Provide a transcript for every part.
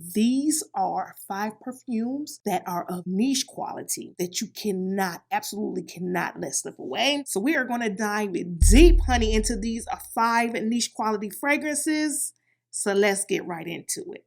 these are 5 perfumes that are of niche quality that you cannot, absolutely cannot let slip away. So we are going to dive deep, honey, into these 5 niche quality fragrances. So let's get right into it.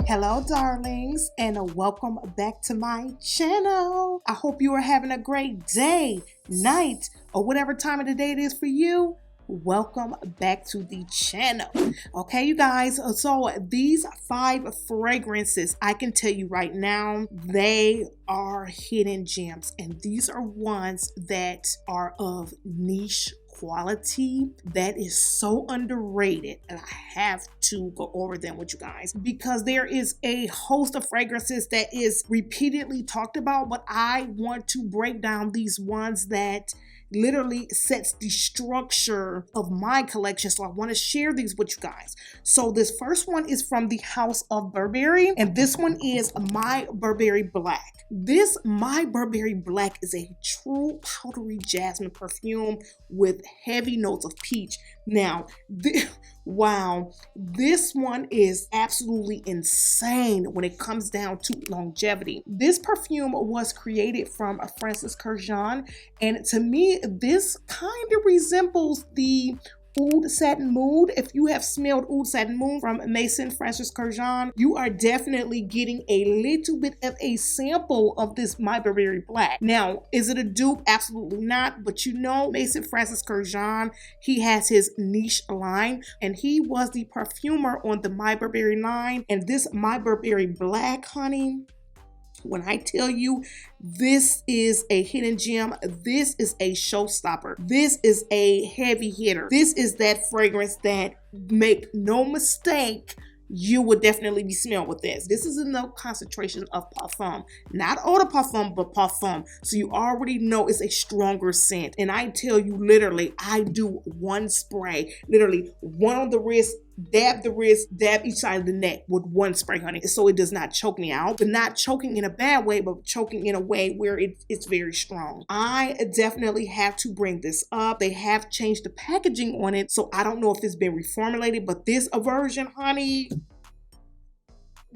Hello darlings, and welcome back to my channel. I hope you are having a great day, night, or whatever time of the day it is for you. Welcome back to the channel. Okay, you guys, so these 5 fragrances, I can tell you right now, they are hidden gems, and these are ones that are of niche quality that is so underrated, and I have to go over them with you guys because there is a host of fragrances that is repeatedly talked about, but I want to break down these ones that literally sets the structure of my collection. So I want to share these with you guys. So this first one is from the House of Burberry, and this one is My Burberry Black. This My Burberry Black is a true powdery jasmine perfume with heavy notes of peach. Now, wow, this one is absolutely insane when it comes down to longevity. This perfume was created from Francis Kurkdjian, and to me, this kind of resembles the Oud Satin Mood. If you have smelled Oud Satin Mood from Maison Francis Kurkdjian, you are definitely getting a little bit of a sample of this My Burberry Black. Now, is it a dupe? Absolutely not. But you know, Maison Francis Kurkdjian, he has his niche line, and he was the perfumer on the My Burberry line. And this My Burberry Black, honey, when I tell you this is a hidden gem, this is a showstopper, this is a heavy hitter, this is that fragrance that, make no mistake, you would definitely be smelling with this. This is in the concentration of parfum, not eau de parfum, but parfum. So you already know it's a stronger scent. And I tell you, literally, I do one spray, literally one on the wrist, dab each side of the neck with one spray, honey, so it does not choke me out, but not choking in a bad way, but choking in a way where it's very strong. I definitely have to bring this up. They have changed the packaging on it, so I don't know if it's been reformulated, but this version, honey,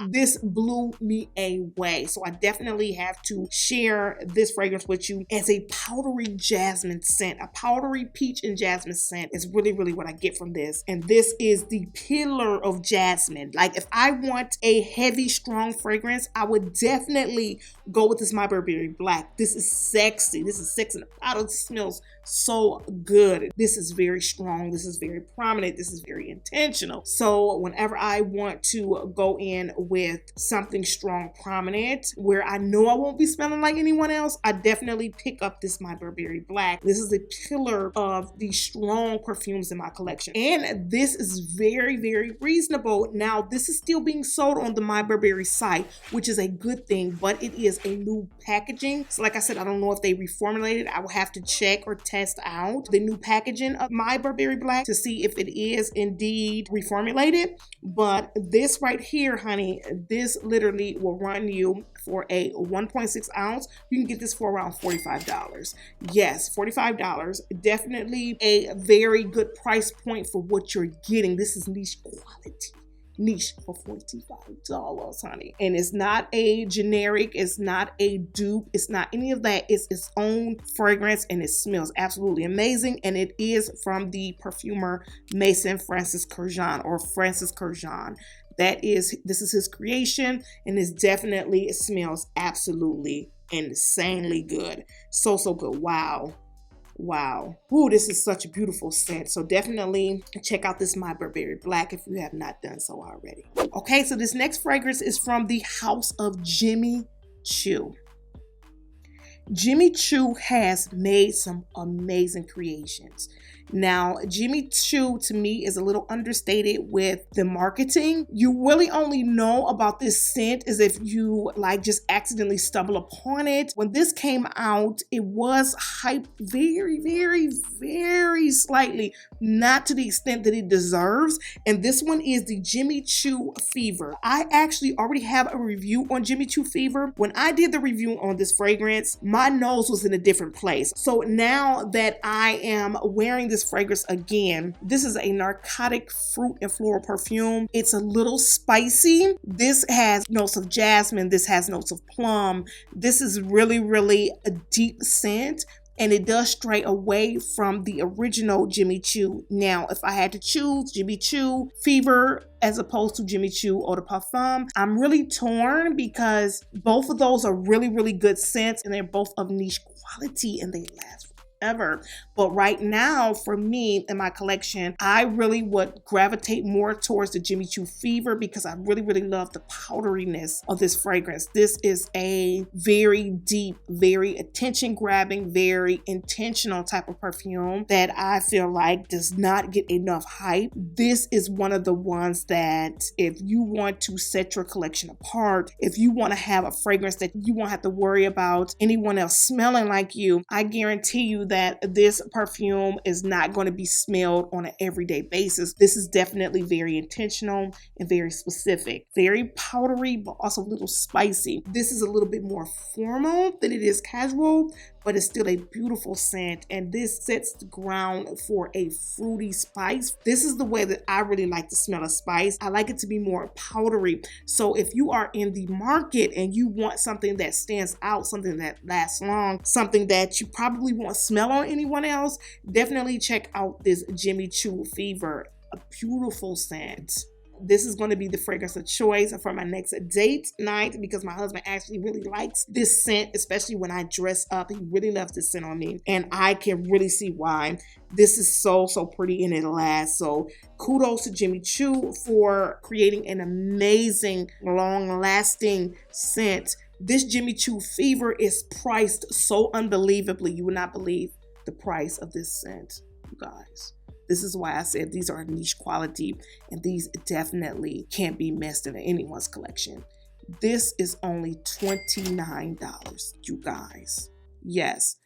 this blew me away. So I definitely have to share this fragrance with you as a powdery jasmine scent. A powdery peach and jasmine scent is really, really what I get from this. And this is the pillar of jasmine. Like, if I want a heavy, strong fragrance, I would definitely go with this My Burberry Black. This is sexy. This is sexy. The powder smells so good. This is very strong. This is very prominent. This is very intentional. So whenever I want to go in with something strong, prominent, where I know I won't be smelling like anyone else, I definitely pick up this My Burberry Black. This is a pillar of the strong perfumes in my collection. And this is very, very reasonable. Now, this is still being sold on the My Burberry site, which is a good thing, but it is a new packaging. So like I said, I don't know if they reformulated. I will have to check or test out the new packaging of My Burberry Black to see if it is indeed reformulated. But this right here, honey, this literally will run you for a 1.6 ounce. You can get this for around $45. Yes, $45. Definitely a very good price point for what you're getting. This is niche quality. Niche for $45, honey. And it's not a generic, it's not a dupe, it's not any of that. It's its own fragrance, and it smells absolutely amazing. And it is from the perfumer Maison Francis Kurkdjian, or Francis Kurkdjian. This is his creation, and it definitely smells absolutely insanely good. So good. Wow. Ooh, this is such a beautiful scent. So definitely check out this My Burberry Black if you have not done so already. Okay, so this next fragrance is from the House of Jimmy Choo. Jimmy Choo has made some amazing creations. Now, Jimmy Choo to me is a little understated with the marketing. You really only know about this scent as if you like just accidentally stumble upon it. When this came out, it was hyped very, very, very slightly, not to the extent that it deserves. And this one is the Jimmy Choo Fever. I actually already have a review on Jimmy Choo Fever. When I did the review on this fragrance, my nose was in a different place. So now that I am wearing this fragrance again, this is a narcotic fruit and floral perfume. It's a little spicy. This has notes of jasmine. This has notes of plum. This is really, really a deep scent. And it does stray away from the original Jimmy Choo. Now, if I had to choose Jimmy Choo Fever as opposed to Jimmy Choo Eau de Parfum, I'm really torn because both of those are really, really good scents and they're both of niche quality and they last forever. But right now, for me in my collection, I really would gravitate more towards the Jimmy Choo Fever because I really, really love the powderiness of this fragrance. This is a very deep, very attention-grabbing, very intentional type of perfume that I feel like does not get enough hype. This is one of the ones that if you want to set your collection apart, if you want to have a fragrance that you won't have to worry about anyone else smelling like you, I guarantee you that this perfume is not going to be smelled on an everyday basis. This is definitely very intentional and very specific. Very powdery, but also a little spicy. This is a little bit more formal than it is casual, but it's still a beautiful scent. And this sets the ground for a fruity spice. This is the way that I really like to smell a spice. I like it to be more powdery. So if you are in the market and you want something that stands out, something that lasts long, something that you probably won't smell on anyone else, definitely check out this Jimmy Choo Fever. A beautiful scent. This is going to be the fragrance of choice for my next date night because my husband actually really likes this scent, especially when I dress up. He really loves this scent on me, and I can really see why. This is so pretty and it lasts. So kudos to Jimmy Choo for creating an amazing, long-lasting scent. This Jimmy Choo Fever is priced so unbelievably. You would not believe the price of this scent, you guys. This is why I said these are niche quality and these definitely can't be missed in anyone's collection. This is only $29, you guys. Yes.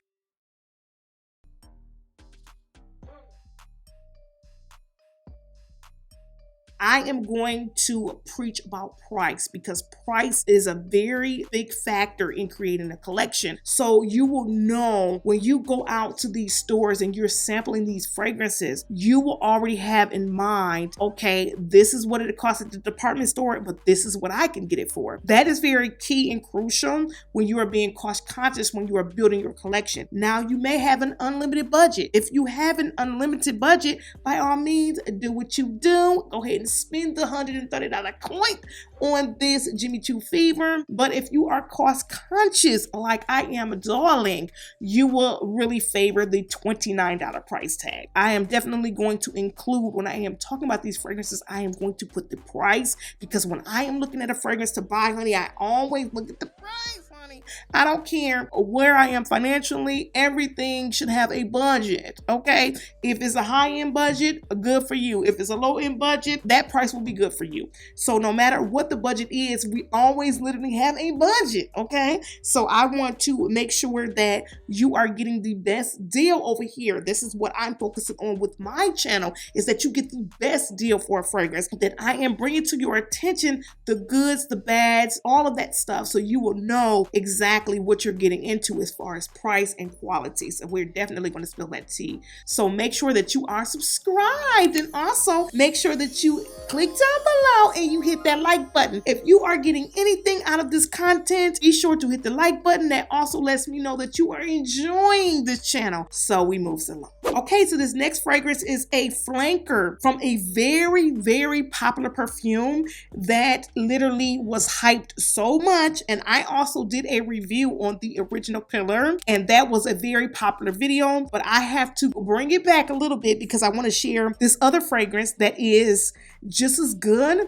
I am going to preach about price because price is a very big factor in creating a collection. So you will know when you go out to these stores and you're sampling these fragrances, you will already have in mind, okay, this is what it costs at the department store, but this is what I can get it for. That is very key and crucial when you are being cost conscious when you are building your collection. Now, you may have an unlimited budget. If you have an unlimited budget, by all means, do what you do. Go ahead and spend the $130 coin on this Jimmy Choo Fever. But if you are cost conscious like I am, darling, you will really favor the $29 price tag. I am definitely going to include, when I am talking about these fragrances, I am going to put the price, because when I am looking at a fragrance to buy, honey, I always look at the price, honey. I don't care where I am financially. Everything should have a budget, okay? If it's a high-end budget, good for you. If it's a low-end budget, that price will be good for you. So no matter what the budget is, we always literally have a budget, okay? So I want to make sure that you are getting the best deal over here. This is what I'm focusing on with my channel, is that you get the best deal for a fragrance, that I am bringing to your attention the goods, the bads, all of that stuff, so you will know exactly what you're getting into as far as price and quality. So we're definitely going to spill that tea. So make sure that you are subscribed, and also make sure that you click down below and you hit that like button. If you are getting anything out of this content, be sure to hit the like button. That also lets me know that you are enjoying this channel. So we move along. Okay, so this next fragrance is a flanker from a very popular perfume that literally was hyped so much, and I also did a review on the original pillar, and that was a very popular video, but I have to bring it back a little bit because I want to share this other fragrance that is just as good,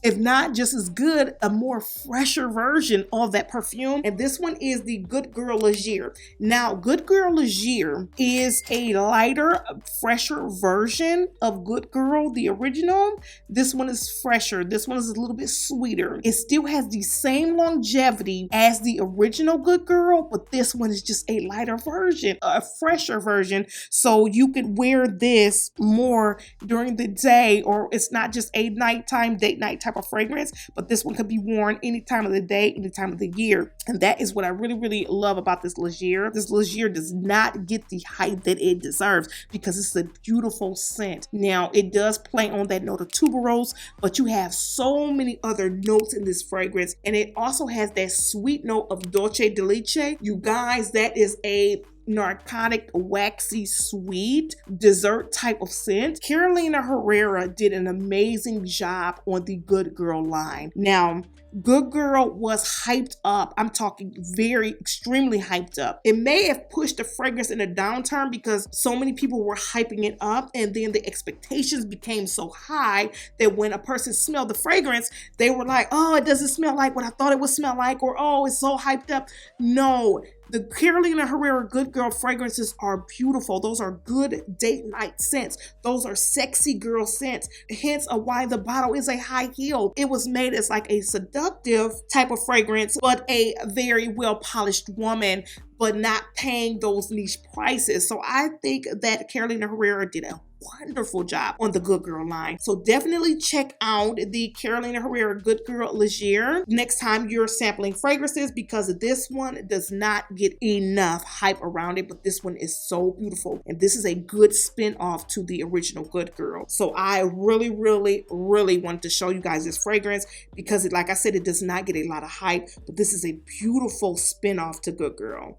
if not just as good, a more fresher version of that perfume. And this one is the Good Girl Leger. Now, Good Girl Leger is a lighter, fresher version of Good Girl, the original. This one is fresher. This one is a little bit sweeter. It still has the same longevity as the original Good Girl, but this one is just a lighter version, a fresher version. So you could wear this more during the day, or it's not just a nighttime, date night type type of fragrance, but this one could be worn any time of the day, any time of the year. And that is what I really, really love about this Leger. This Leger does not get the hype that it deserves because it's a beautiful scent. Now, it does play on that note of tuberose, but you have so many other notes in this fragrance, and it also has that sweet note of dolce de leche. You guys, that is a narcotic, waxy, sweet dessert type of scent. Carolina Herrera did an amazing job on the Good Girl line. Now, Good Girl was hyped up. I'm talking extremely hyped up. It may have pushed the fragrance in a downturn because so many people were hyping it up, and then the expectations became so high that when a person smelled the fragrance, they were like, oh, it doesn't smell like what I thought it would smell like, or oh, it's so hyped up. No. The Carolina Herrera Good Girl fragrances are beautiful. Those are good date night scents. Those are sexy girl scents. Hence why the bottle is a high heel. It was made as like a seductive type of fragrance, but a very well polished woman, but not paying those niche prices. So I think that Carolina Herrera did a wonderful job on the Good Girl line. So definitely check out the Carolina Herrera Good Girl Leger next time you're sampling fragrances, because this one does not get enough hype around it, but this one is so beautiful. And this is a good spin-off to the original Good Girl. So I really, really, really want to show you guys this fragrance because, like I said, it does not get a lot of hype, but this is a beautiful spin-off to Good Girl.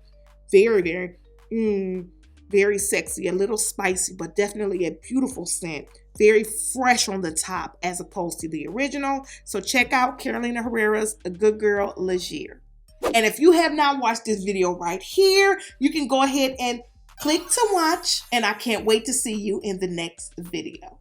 Very, very sexy, a little spicy, but definitely a beautiful scent. Very fresh on the top as opposed to the original. So check out Carolina Herrera's Good Girl Leger. And if you have not watched this video right here, you can go ahead and click to watch, and I can't wait to see you in the next video.